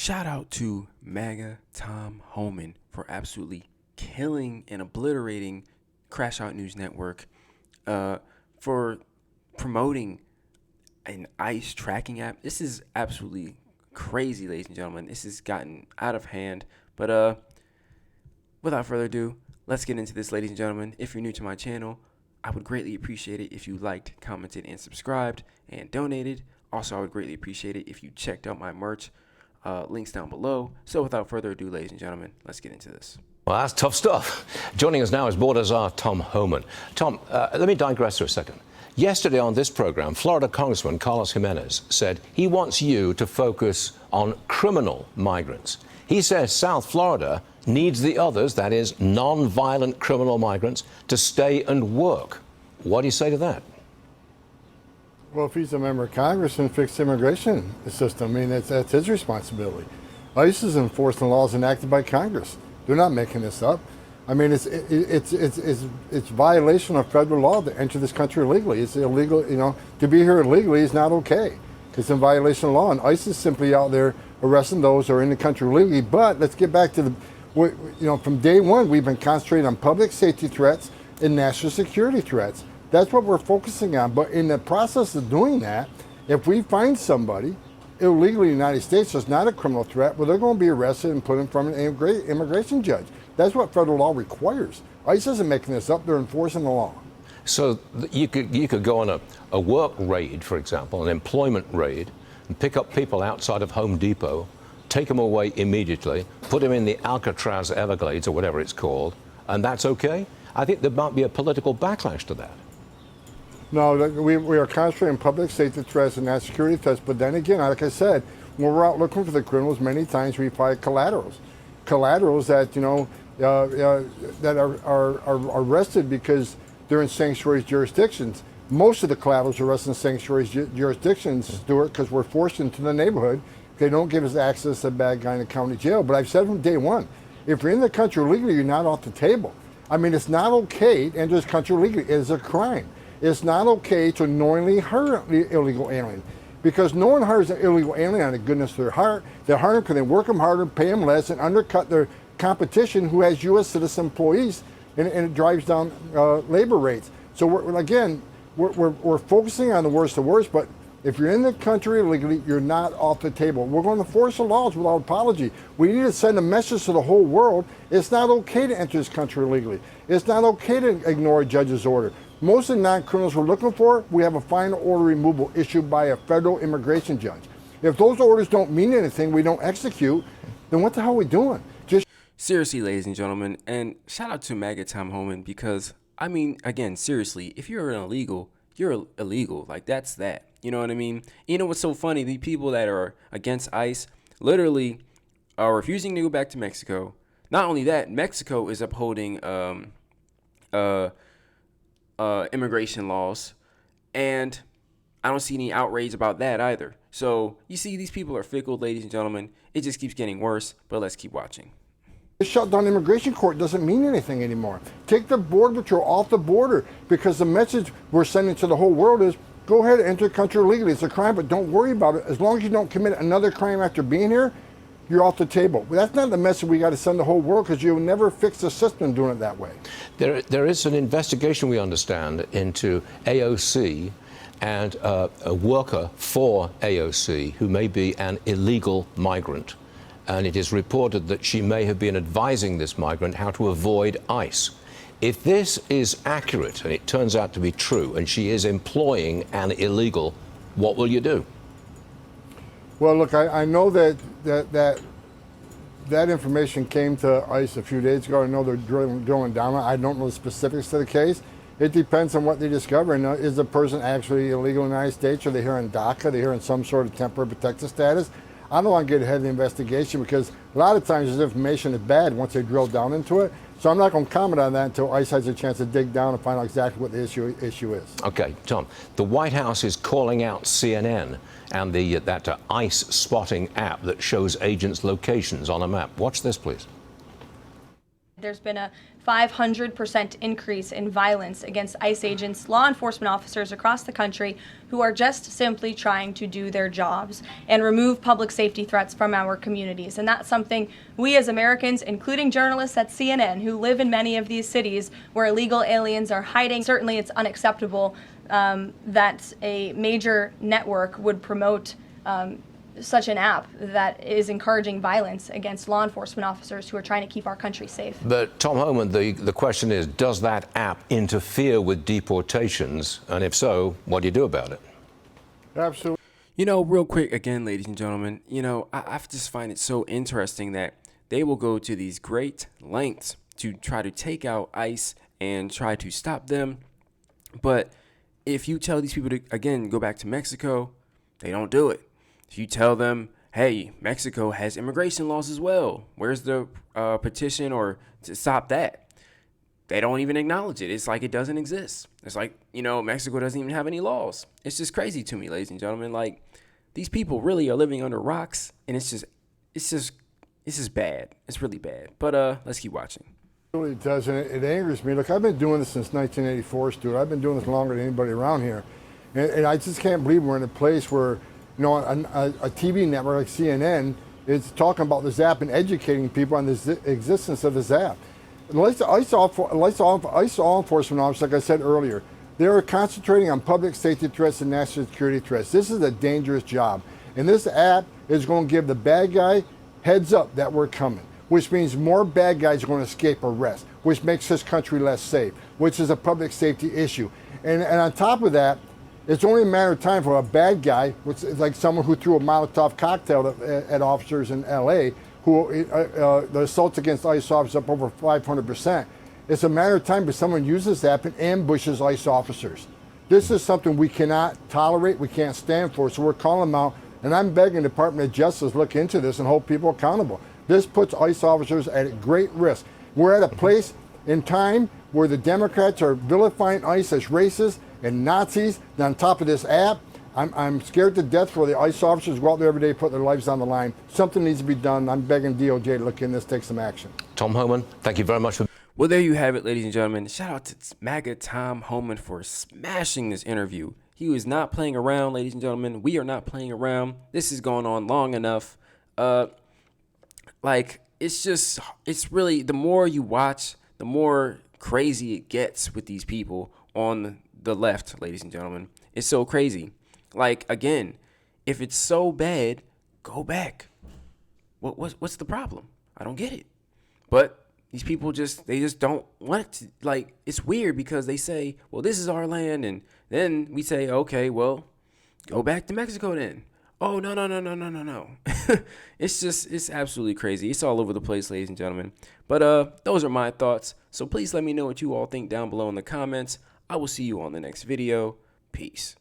Shout out to MAGA Tom Homan for absolutely killing and obliterating Crash Out News Network, for promoting an ICE tracking app. This is absolutely crazy, ladies and gentlemen. This has gotten out of hand. But without further ado, let's get into this, ladies and gentlemen. If you're new to my channel, I would greatly appreciate it if you liked, commented, and subscribed, and donated. Also, I would greatly appreciate it if you checked out my merch. Links down below. So without further ado, ladies and gentlemen, let's get into this. Well, that's tough stuff. Joining us now is Border Czar Tom Homan. Tom, let me digress for a second. Yesterday on this program, Florida Congressman Carlos Jimenez said he wants you to focus on criminal migrants. He says South Florida needs the others, that is, non-violent criminal migrants, to stay and work. What do you say to that? Well, if he's a member of Congress and fix the immigration system, I mean, that's his responsibility. ICE is enforcing laws enacted by Congress. They're not making this up. I mean, it's violation of federal law to enter this country illegally. It's illegal, you know, to be here illegally is not okay. It's in violation of law, and ICE is simply out there arresting those who are in the country illegally. But let's get back to from day one, we've been concentrating on public safety threats and national security threats. That's what we're focusing on. But in the process of doing that, if we find somebody illegally in the United States that's not a criminal threat, well, they're going to be arrested and put in front of an immigration judge. That's what federal law requires. ICE isn't making this up. They're enforcing the law. So you could go on a work raid, for example, an employment raid, and pick up people outside of Home Depot, take them away immediately, put them in the Alcatraz Everglades or whatever it's called, and that's okay? I think there might be a political backlash to that. No, we are concentrating on public safety threats and national security threats. But then again, like I said, when we're out looking for the criminals, many times we find collaterals that that are arrested because they're in sanctuary jurisdictions. Most of the collaterals are arrested in sanctuary jurisdictions, Stuart, because we're forced into the neighborhood. They don't give us access to a bad guy in the county jail. But I've said from day one, if you're in the country illegally, you're not off the table. I mean, it's not okay to enter this country illegally. It is a crime. It's not okay to knowingly hire the illegal alien, because no one hires an illegal alien on the goodness of their heart. They hire them because they work them harder, pay them less, and undercut their competition who has U.S. citizen employees, and it drives down labor rates. So we're focusing on the worst of the worst, but if you're in the country illegally, you're not off the table. We're going to enforce the laws without apology. We need to send a message to the whole world. It's not okay to enter this country illegally. It's not okay to ignore a judge's order. Most of the non-criminals we're looking for, we have a final order removal issued by a federal immigration judge. If those orders don't mean anything, we don't execute, then what the hell are we doing? Seriously, ladies and gentlemen, and shout out to MAGA Tom Homan, because, I mean, again, seriously, if you're an illegal, you're illegal. Like, that's that. You know what I mean? You know what's so funny? The people that are against ICE literally are refusing to go back to Mexico. Not only that, Mexico is upholding immigration laws, and I don't see any outrage about that either. So you see, these people are fickle, ladies and gentlemen. It just keeps getting worse, but let's keep watching. The shut down immigration court doesn't mean anything anymore. Take the border patrol off the border, because the message we're sending to the whole world is, go ahead and enter the country illegally. It's a crime, but don't worry about it. As long as you don't commit another crime after being here, you're off the table. But that's not the message we got to send the whole world, because you'll never fix the system doing it that way. There is an investigation, we understand, into AOC and a worker for AOC who may be an illegal migrant. And it is reported that she may have been advising this migrant how to avoid ICE. If this is accurate and it turns out to be true and she is employing an illegal, what will you do? Well, look, I know that information came to ICE a few days ago. I know they're drilling down on it. I don't know the specifics of the case. It depends on what they discover. And is the person actually illegal in the United States? Are they here in DACA? Are they here in some sort of temporary protected status? I don't want to get ahead of the investigation, because a lot of times this information is bad once they drill down into it. So I'm not going to comment on that until ICE has a chance to dig down and find out exactly what the issue is. Okay, Tom, the White House is calling out CNN and that ICE spotting app that shows agents' locations on a map. Watch this, please. There's been a 500% increase in violence against ICE agents, law enforcement officers across the country who are just simply trying to do their jobs and remove public safety threats from our communities. And that's something we as Americans, including journalists at CNN who live in many of these cities where illegal aliens are hiding, certainly it's unacceptable that a major network would promote such an app that is encouraging violence against law enforcement officers who are trying to keep our country safe. But Tom Homan, the question is, does that app interfere with deportations? And if so, what do you do about it? Absolutely. You know, real quick, again, ladies and gentlemen, you know, I just find it so interesting that they will go to these great lengths to try to take out ICE and try to stop them. But if you tell these people to, again, go back to Mexico, they don't do it. If you tell them, hey, Mexico has immigration laws as well, where's the petition or to stop that? They don't even acknowledge it. It's like it doesn't exist. It's like, you know, Mexico doesn't even have any laws. It's just crazy to me, ladies and gentlemen. Like, these people really are living under rocks, and it's just bad. It's really bad. But let's keep watching. It really does, and it angers me. Look, I've been doing this since 1984, Stuart. I've been doing this longer than anybody around here. And I just can't believe we're in a place where, you know, a TV network like CNN is talking about this app and educating people on the existence of this app. ICE law enforcement officers, like I said earlier, they are concentrating on public safety threats and national security threats. This is a dangerous job. And this app is going to give the bad guy heads up that we're coming, which means more bad guys are going to escape arrest, which makes this country less safe, which is a public safety issue. And on top of that, it's only a matter of time for a bad guy, which is like someone who threw a Molotov cocktail at officers in LA, who the assaults against ICE officers up over 500%. It's a matter of time before someone uses that and ambushes ICE officers. This is something we cannot tolerate, we can't stand for, so we're calling them out, and I'm begging the Department of Justice to look into this and hold people accountable. This puts ICE officers at great risk. We're at a place in time where the Democrats are vilifying ICE as racist and Nazis. And on top of this app, I'm scared to death for the ICE officers who go out there every day, put their lives on the line. Something needs to be done. I'm begging DOJ to look in this, take some action. Tom Homan, thank you very much for... Well, there you have it, ladies and gentlemen. Shout out to MAGA Tom Homan for smashing this interview. He was not playing around, ladies and gentlemen. We are not playing around. This has gone on long enough. It's really, the more you watch, the more crazy it gets with these people on the left, ladies and gentlemen. It's so crazy. Like, again, if it's so bad, go back. What's the problem? I don't get it. But these people they just don't want it to, like, it's weird because they say, well, this is our land, and then we say, okay, well, go back to Mexico then. Oh, no. It's absolutely crazy. It's all over the place, ladies and gentlemen. But those are my thoughts. So please let me know what you all think down below in the comments. I will see you on the next video. Peace.